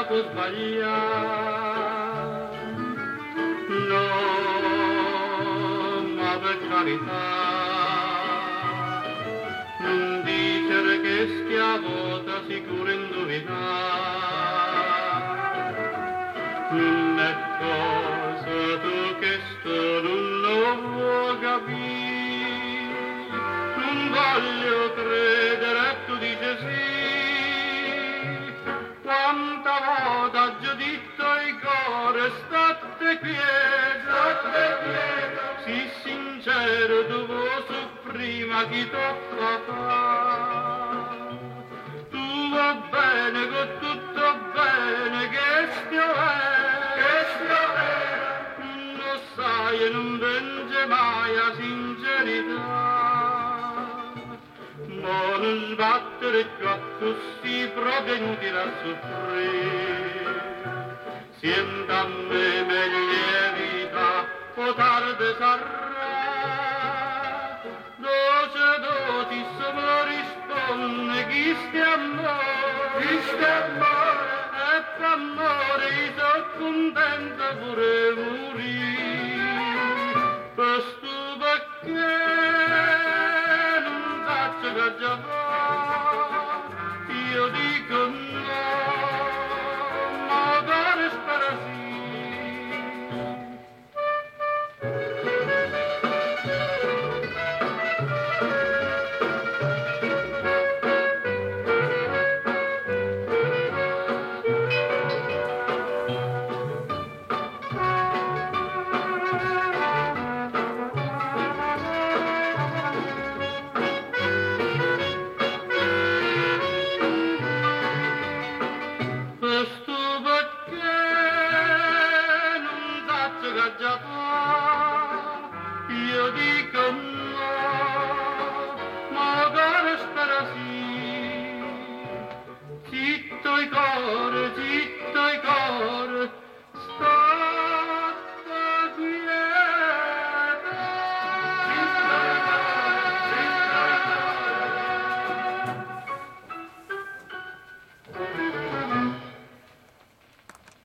può sbagliare. No, ma per carità, non dicere che schiavo ta sicuro indovinare. Non è cosa tu che sto non lo vuoi capire. Non voglio credere, tu dici sì. Quanta volta già detto il cuore, state quieta, sì sincero tu vuoi soffrire, chi tocca fare. Tu va bene, con tutto bene, che stio è, lo sai e non venge mai la sincerità. Ma non sbattere più a così proprio inutile a soffrire. Sienta a me meglio vita, o tardi sarà. Doce doti se mi risponde chi stia amore, e per amore io sono contenta pure morire. Questo perché che già fa, io dico no, magari spera sì. Io dico no, magari spera sì, zitto il cuore,